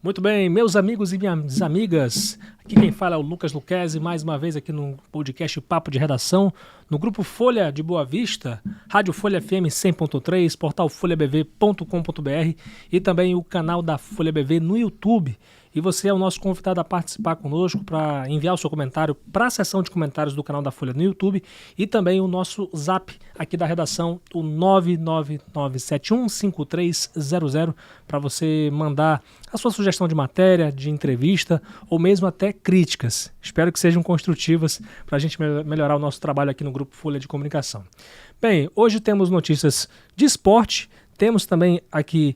Muito bem, meus amigos e minhas amigas, aqui quem fala é o Lucas Luquezzi, mais uma vez aqui no podcast Papo de Redação, no Grupo Folha de Boa Vista, Rádio Folha FM 100.3, portal folhabv.com.br e também o canal da Folha BV no YouTube. E você é o nosso convidado a participar conosco para enviar o seu comentário para a seção de comentários do canal da Folha no YouTube e também o nosso zap aqui da redação, o 999715300, para você mandar a sua sugestão de matéria, de entrevista ou mesmo até críticas. Espero que sejam construtivas para a gente melhorar o nosso trabalho aqui no Grupo Folha de Comunicação. Bem, hoje temos notícias de esporte, temos também aqui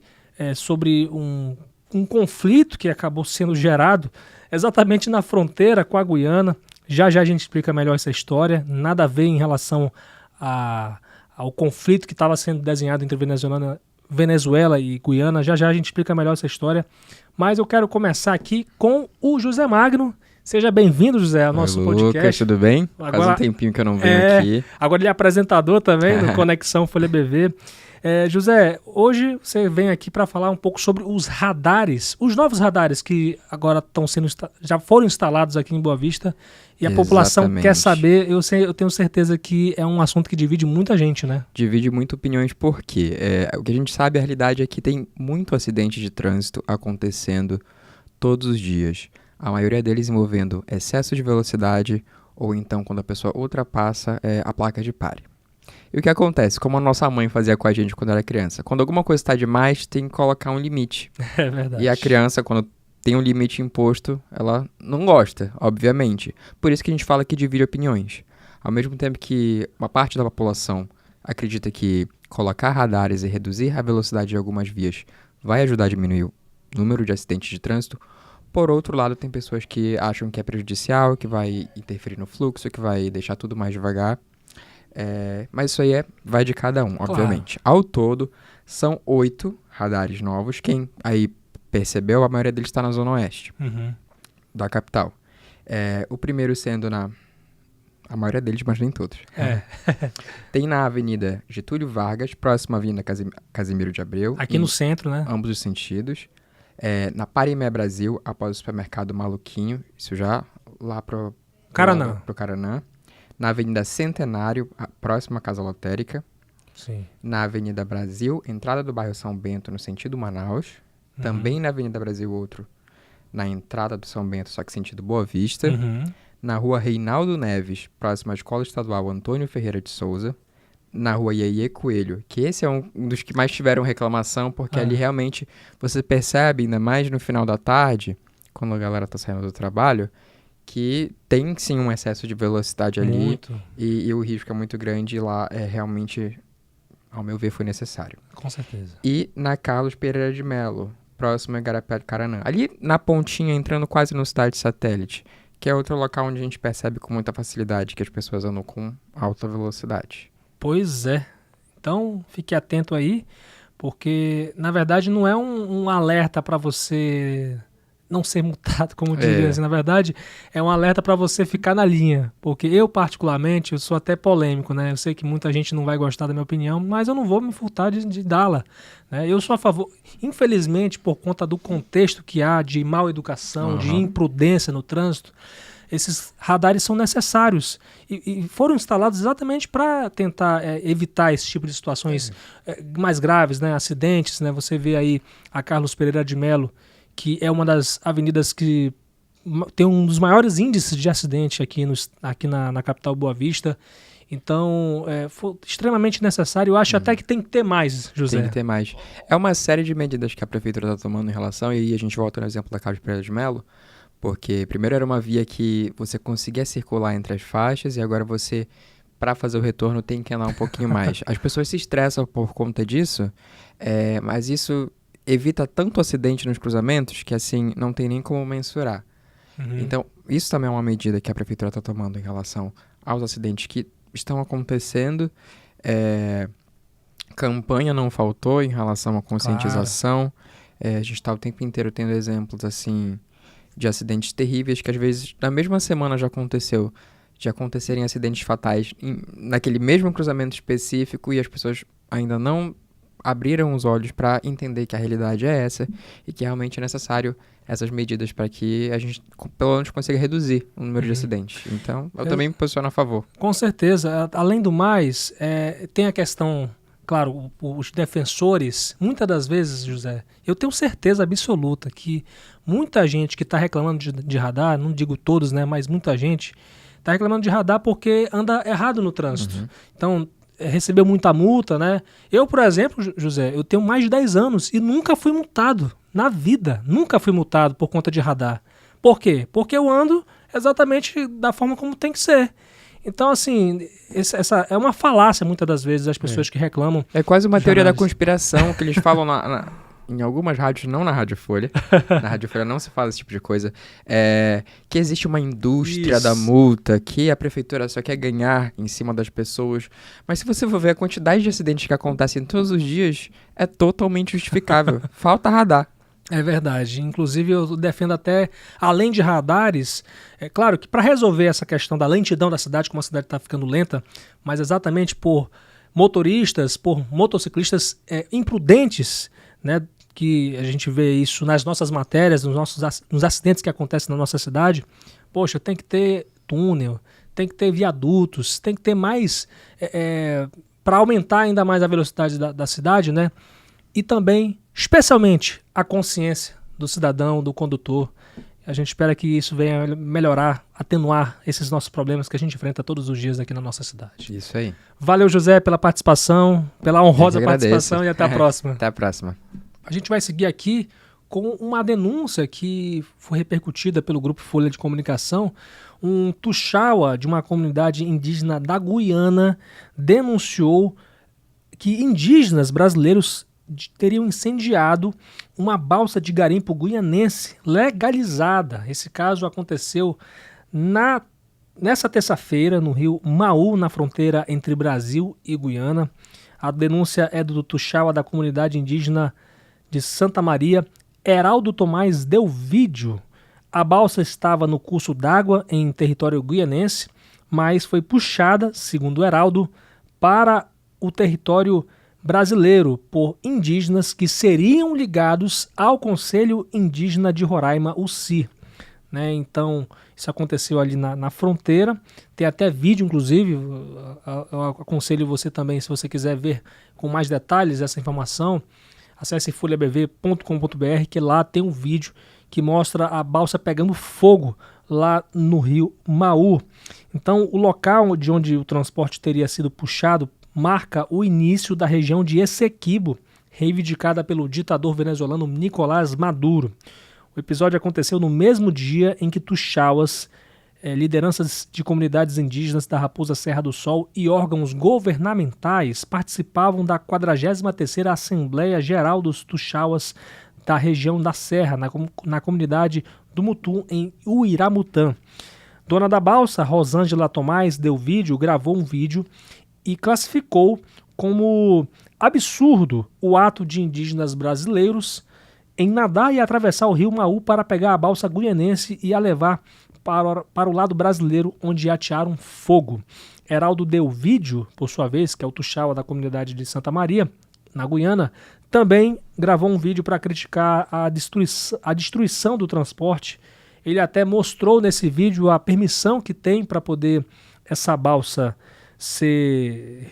sobre um conflito que acabou sendo gerado exatamente na fronteira com a Guiana. Já a gente explica melhor essa história, nada a ver em relação ao conflito que estava sendo desenhado entre Venezuela e Guiana. Já a gente explica melhor essa história, mas eu quero começar aqui com o José Magno. Seja bem-vindo, José, ao nosso podcast. Lucas, tudo bem? Agora, faz um tempinho que eu não venho aqui. Agora ele é apresentador também do Conexão Folha BV. José, hoje você vem aqui para falar um pouco sobre os radares, os novos radares que agora já foram instalados aqui em Boa Vista e a população quer saber. Eu tenho certeza que é um assunto que divide muita gente, né? Divide muito opiniões, porque o que a gente sabe, a realidade é que tem muito acidente de trânsito acontecendo todos os dias. A maioria deles envolvendo excesso de velocidade ou então quando a pessoa ultrapassa a placa de pare. E o que acontece? Como a nossa mãe fazia com a gente quando era criança. Quando alguma coisa está demais, tem que colocar um limite. É verdade. E a criança, quando tem um limite imposto, ela não gosta, obviamente. Por isso que a gente fala que divide opiniões. Ao mesmo tempo que uma parte da população acredita que colocar radares e reduzir a velocidade de algumas vias vai ajudar a diminuir o número de acidentes de trânsito, por outro lado, tem pessoas que acham que é prejudicial, que vai interferir no fluxo, que vai deixar tudo mais devagar. Mas isso aí vai de cada um, obviamente. Claro. Ao todo, são 8 radares novos. Quem aí percebeu, a maioria deles está na Zona Oeste da capital. O primeiro sendo a maioria deles, mas nem todos. Tem na Avenida Getúlio Vargas, próxima à Avenida Casimiro de Abreu. Aqui no centro, né? Ambos os sentidos. Na Parimé Brasil, após o supermercado Maluquinho. Isso já lá pro Caranã. Na Avenida Centenário, próxima à Casa Lotérica. Sim. Na Avenida Brasil, entrada do bairro São Bento, no sentido Manaus. Também na Avenida Brasil, outro na entrada do São Bento, só que sentido Boa Vista. Na Rua Reinaldo Neves, próxima à Escola Estadual Antônio Ferreira de Souza. Na Rua Iê Coelho, que esse é um dos que mais tiveram reclamação, porque ali realmente você percebe, ainda mais no final da tarde, quando a galera tá saindo do trabalho, que tem sim um excesso de velocidade ali e o risco é muito grande e lá realmente, ao meu ver, foi necessário. Com certeza. E na Carlos Pereira de Melo, próximo a Igarapé do Caranã, ali na pontinha, entrando quase no Cidade Satélite, que é outro local onde a gente percebe com muita facilidade que as pessoas andam com alta velocidade. Pois é. Então, fique atento aí, porque, na verdade, não é um alerta para você não ser multado, como diria assim. Na verdade, é um alerta para você ficar na linha, porque eu, particularmente, eu sou até polêmico, né? Eu sei que muita gente não vai gostar da minha opinião, mas eu não vou me furtar de dá-la, né? Eu sou a favor, infelizmente, por conta do contexto que há de mal educação, de imprudência no trânsito, esses radares são necessários e foram instalados exatamente para tentar evitar esse tipo de situações mais graves, né? Acidentes, né? Você vê aí a Carlos Pereira de Melo, que é uma das avenidas que tem um dos maiores índices de acidente aqui na capital Boa Vista. Então, foi extremamente necessário. Eu acho até que tem que ter mais, José. Tem que ter mais. É uma série de medidas que a prefeitura está tomando em relação, e aí a gente volta no exemplo da Carlos Pereira de Melo, porque primeiro era uma via que você conseguia circular entre as faixas e agora você, para fazer o retorno, tem que andar um pouquinho mais. As pessoas se estressam por conta disso, mas isso evita tanto acidente nos cruzamentos que assim não tem nem como mensurar. Então, isso também é uma medida que a prefeitura está tomando em relação aos acidentes que estão acontecendo. Campanha não faltou em relação à conscientização. A gente está o tempo inteiro tendo exemplos assim de acidentes terríveis que às vezes na mesma semana já aconteceu, de acontecerem acidentes fatais naquele mesmo cruzamento específico e as pessoas ainda não abriram os olhos para entender que a realidade é essa e que realmente é necessário essas medidas para que a gente, pelo menos, consiga reduzir o número de acidentes. Então, eu também me posiciono a favor. Com certeza. Além do mais, tem a questão, claro, os defensores, muitas das vezes, José, eu tenho certeza absoluta que muita gente que está reclamando de radar, não digo todos, né, mas muita gente está reclamando de radar porque anda errado no trânsito. Então, recebeu muita multa, né? Eu, por exemplo, José, eu tenho mais de 10 anos e nunca fui multado na vida. Nunca fui multado por conta de radar. Por quê? Porque eu ando exatamente da forma como tem que ser. Então, assim, essa é uma falácia muitas das vezes das pessoas que reclamam. É quase uma teoria da conspiração que eles falam em algumas rádios, não na Rádio Folha. Na Rádio Folha não se fala esse tipo de coisa. Que existe uma indústria da multa, que a prefeitura só quer ganhar em cima das pessoas. Mas se você for ver a quantidade de acidentes que acontecem todos os dias, é totalmente justificável. Falta radar. É verdade. Inclusive, eu defendo até, além de radares, é claro que para resolver essa questão da lentidão da cidade, como a cidade está ficando lenta, mas exatamente por motoristas, por motociclistas imprudentes, né, que a gente vê isso nas nossas matérias, nos acidentes que acontecem na nossa cidade. Poxa, tem que ter túnel, tem que ter viadutos, tem que ter mais, para aumentar ainda mais a velocidade da cidade, né? E também, especialmente, a consciência do cidadão, do condutor. A gente espera que isso venha melhorar, atenuar esses nossos problemas que a gente enfrenta todos os dias aqui na nossa cidade. Isso aí. Valeu, José, pela participação, pela honrosa participação e até a próxima. Até a próxima. A gente vai seguir aqui com uma denúncia que foi repercutida pelo Grupo Folha de Comunicação. Um tuxaua de uma comunidade indígena da Guiana denunciou que indígenas brasileiros teriam incendiado uma balsa de garimpo guianense legalizada. Esse caso aconteceu nessa terça-feira no rio Maú, na fronteira entre Brasil e Guiana. A denúncia é do tuxaua da comunidade indígena de Santa Maria, Heraldo Tomás Delvídio. A balsa estava no curso d'água em território guianense, mas foi puxada, segundo o Heraldo, para o território brasileiro por indígenas que seriam ligados ao Conselho Indígena de Roraima, o CIR. Né? Então, isso aconteceu ali na fronteira. Tem até vídeo, inclusive. Eu aconselho você também, se você quiser ver com mais detalhes essa informação, acesse folhabv.com.br, que lá tem um vídeo que mostra a balsa pegando fogo lá no rio Maú. Então, o local de onde o transporte teria sido puxado marca o início da região de Essequibo, reivindicada pelo ditador venezuelano Nicolás Maduro. O episódio aconteceu no mesmo dia em que tuxauas, lideranças de comunidades indígenas da Raposa Serra do Sol e órgãos governamentais participavam da 43ª Assembleia Geral dos Tuxauas da região da Serra, na comunidade do Mutum, em Uiramutã. Dona da balsa, Rosângela Tomás Delvídio, gravou um vídeo e classificou como absurdo o ato de indígenas brasileiros em nadar e atravessar o rio Maú para pegar a balsa guianense e a levar para o lado brasileiro, onde atearam fogo. Heraldo Delvídio, por sua vez, que é o tuxaua da comunidade de Santa Maria, na Guiana, também gravou um vídeo para criticar a destruição do transporte. Ele até mostrou nesse vídeo a permissão que tem para poder essa balsa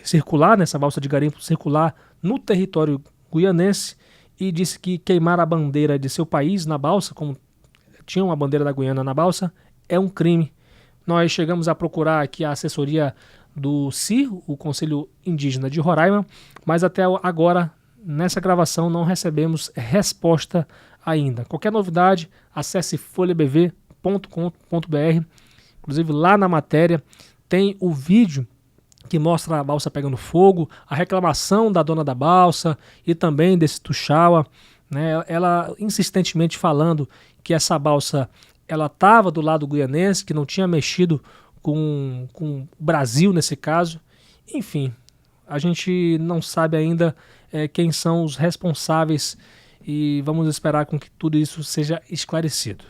circular, essa balsa de garimpo circular no território guianense, e disse que queimar a bandeira de seu país na balsa, como tinha uma bandeira da Guiana na balsa, é um crime. Nós chegamos a procurar aqui a assessoria do CIR, o Conselho Indígena de Roraima, mas até agora, nessa gravação, não recebemos resposta ainda. Qualquer novidade, acesse folhabv.com.br. Inclusive, lá na matéria tem o vídeo que mostra a balsa pegando fogo, a reclamação da dona da balsa e também desse tuxaua, né? Ela insistentemente falando que essa balsa ela estava do lado guianense, que não tinha mexido com o Brasil nesse caso. Enfim, a gente não sabe ainda quem são os responsáveis e vamos esperar com que tudo isso seja esclarecido.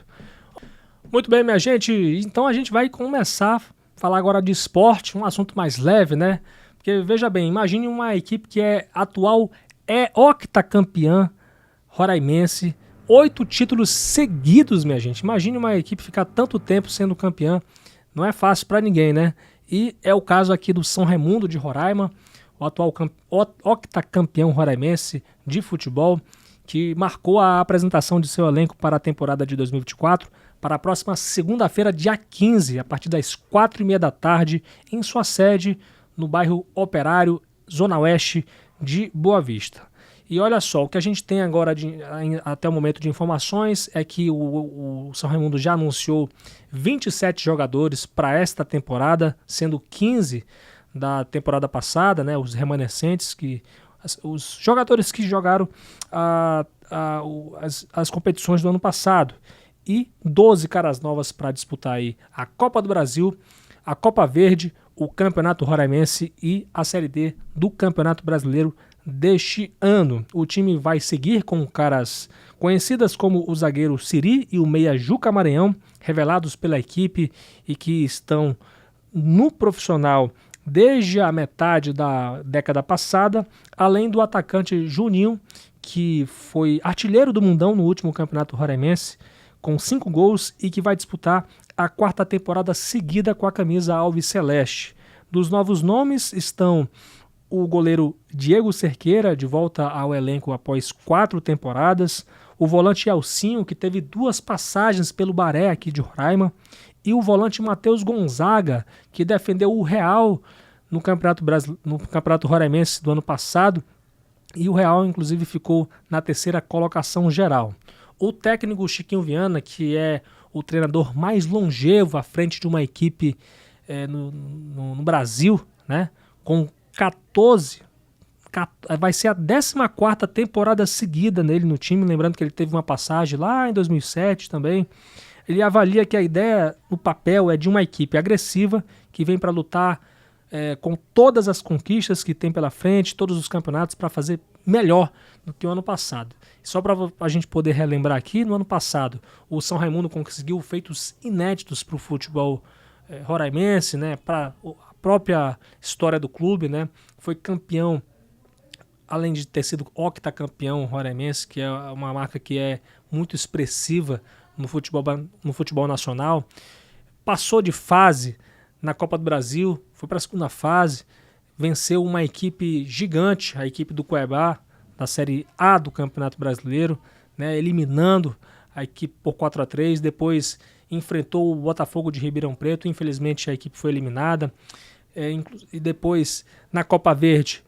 Muito bem, minha gente, então a gente vai começar a falar agora de esporte, um assunto mais leve, né? Porque, veja bem, imagine uma equipe que é atual é octacampeã roraimense, 8 títulos seguidos, minha gente. Imagine uma equipe ficar tanto tempo sendo campeã, não é fácil para ninguém, né? E é o caso aqui do São Raimundo de Roraima, o atual octacampeão roraimense de futebol, que marcou a apresentação de seu elenco para a temporada de 2024 para a próxima segunda-feira, dia 15, a partir das 4h30 da tarde, em sua sede, no bairro Operário, Zona Oeste de Boa Vista. E olha só, o que a gente tem agora até o momento de informações é que o São Raimundo já anunciou 27 jogadores para esta temporada, sendo 15 da temporada passada, né, os remanescentes, os jogadores que jogaram as competições do ano passado, e 12 caras novas para disputar aí a Copa do Brasil, a Copa Verde, o Campeonato Roraimense e a Série D do Campeonato Brasileiro deste ano. O time vai seguir com caras conhecidas como o zagueiro Siri e o meia Juca Maranhão, revelados pela equipe e que estão no profissional desde a metade da década passada, além do atacante Juninho, que foi artilheiro do Mundão no último Campeonato Roraimense, com 5 gols e que vai disputar a 4ª temporada seguida com a camisa alviceleste. Dos novos nomes estão o goleiro Diego Cerqueira, de volta ao elenco após 4 temporadas, o volante Elcinho, que teve 2 passagens pelo Baré aqui de Roraima, e o volante Matheus Gonzaga, que defendeu o Real no Campeonato Roraimense do ano passado, e o Real inclusive ficou na 3ª colocação geral. O técnico Chiquinho Viana, que é o treinador mais longevo à frente de uma equipe no Brasil, né, com 14, vai ser a 14ª temporada seguida nele no time, lembrando que ele teve uma passagem lá em 2007 também. Ele avalia que a ideia no papel é de uma equipe agressiva que vem para lutar com todas as conquistas que tem pela frente, todos os campeonatos, para fazer melhor do que o ano passado. Só para a gente poder relembrar aqui, no ano passado o São Raimundo conseguiu feitos inéditos para o futebol roraimense, né, para a própria história do clube, né, foi campeão, além de ter sido octacampeão roraimense, que é uma marca que é muito expressiva no futebol nacional, passou de fase na Copa do Brasil, foi para a 2ª fase, venceu uma equipe gigante, a equipe do Cuiabá, da Série A do Campeonato Brasileiro, né, eliminando a equipe por 4-3, depois enfrentou o Botafogo de Ribeirão Preto, infelizmente a equipe foi eliminada, e depois na Copa Verde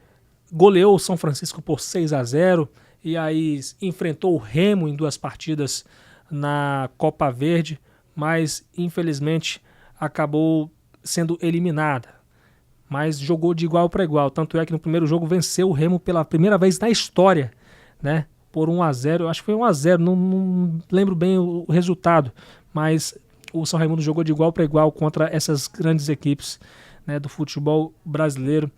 goleou o São Francisco por 6-0, e aí enfrentou o Remo em 2 partidas na Copa Verde, mas infelizmente acabou sendo eliminada. Mas jogou de igual para igual, tanto é que no primeiro jogo venceu o Remo pela primeira vez na história, né, por 1-0, acho que foi 1-0, não lembro bem o resultado, mas o São Raimundo jogou de igual para igual contra essas grandes equipes, né, do futebol brasileiro.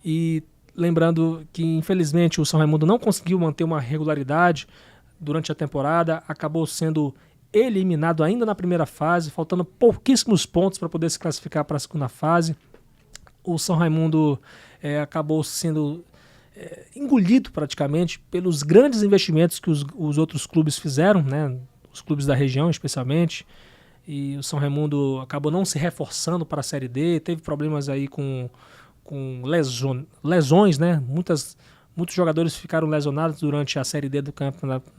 E lembrando que infelizmente o São Raimundo não conseguiu manter uma regularidade durante a temporada, acabou sendo eliminado ainda na primeira fase, faltando pouquíssimos pontos para poder se classificar para a 2ª fase. O São Raimundo acabou sendo engolido praticamente pelos grandes investimentos que os outros clubes fizeram, né, os clubes da região especialmente, e o São Raimundo acabou não se reforçando para a Série D, teve problemas aí com lesões, né, muitos jogadores ficaram lesionados durante a Série D do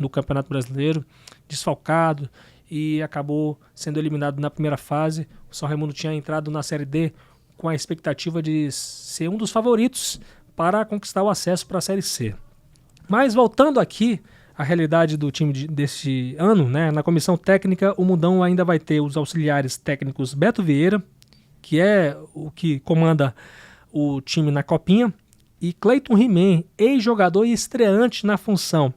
Campeonato Brasileiro, desfalcado, e acabou sendo eliminado na primeira fase. O São Raimundo tinha entrado na Série D com a expectativa de ser um dos favoritos para conquistar o acesso para a Série C. Mas voltando aqui à realidade do time deste ano, né, na comissão técnica o Mundão ainda vai ter os auxiliares técnicos Beto Vieira, que é o que comanda o time na Copinha, e Cleiton He-Man, ex-jogador e estreante na função,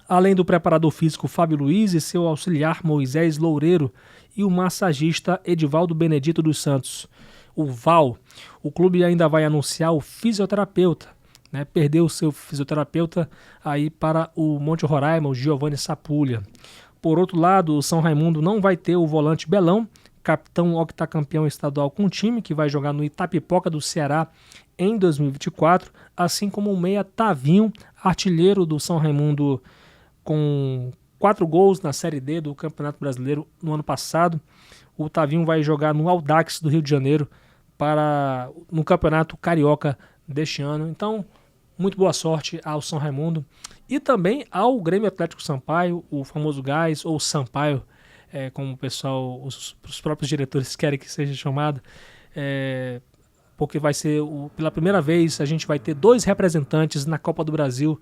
além do preparador físico Fábio Luiz e seu auxiliar Moisés Loureiro e o massagista Edivaldo Benedito dos Santos, o Val. O clube ainda vai anunciar o fisioterapeuta, né? Perdeu o seu fisioterapeuta aí para o Monte Roraima, o Giovanni Sapulha. Por outro lado, o São Raimundo não vai ter o volante Belão, capitão octacampeão estadual com o time, que vai jogar no Itapipoca do Ceará em 2024, assim como o meia Tavinho, artilheiro do São Raimundo com 4 gols na Série D do Campeonato Brasileiro no ano passado. O Tavinho vai jogar no Audax do Rio de Janeiro no Campeonato Carioca deste ano. Então, muito boa sorte ao São Raimundo e também ao Grêmio Atlético Sampaio, o famoso Gás ou Sampaio, como o pessoal, os próprios diretores querem que seja chamado, porque vai ser, pela primeira vez, a gente vai ter 2 representantes na Copa do Brasil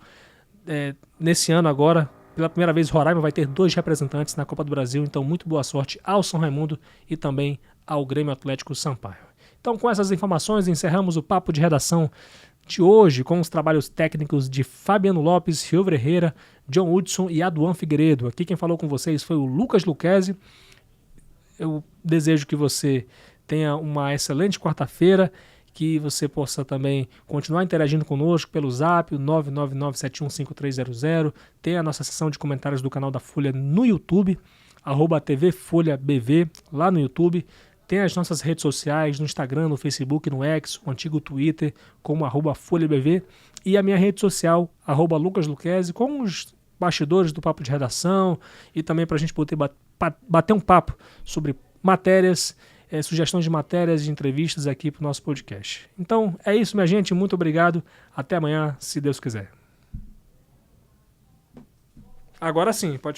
nesse ano agora. Pela primeira vez, Roraima vai ter 2 representantes na Copa do Brasil, então muito boa sorte ao São Raimundo e também ao Grêmio Atlético Sampaio. Então, com essas informações, encerramos o Papo de Redação de hoje com os trabalhos técnicos de Fabiano Lopes, Rio Ferreira, John Hudson e Aduan Figueiredo. Aqui quem falou com vocês foi o Lucas Luquezzi. Eu desejo que você tenha uma excelente quarta-feira, que você possa também continuar interagindo conosco pelo Zap, 999715300. Tem a nossa seção de comentários do canal da Folha no YouTube, @tvfolhabv, lá no YouTube. Tem as nossas redes sociais, no Instagram, no Facebook, no X, o antigo Twitter, como @folhabv. E a minha rede social, @lucasluquezzi, com os bastidores do Papo de Redação e também para a gente poder bater um papo sobre matérias, sugestões de matérias, de entrevistas aqui para o nosso podcast. Então, é isso, minha gente. Muito obrigado. Até amanhã, se Deus quiser. Agora sim, pode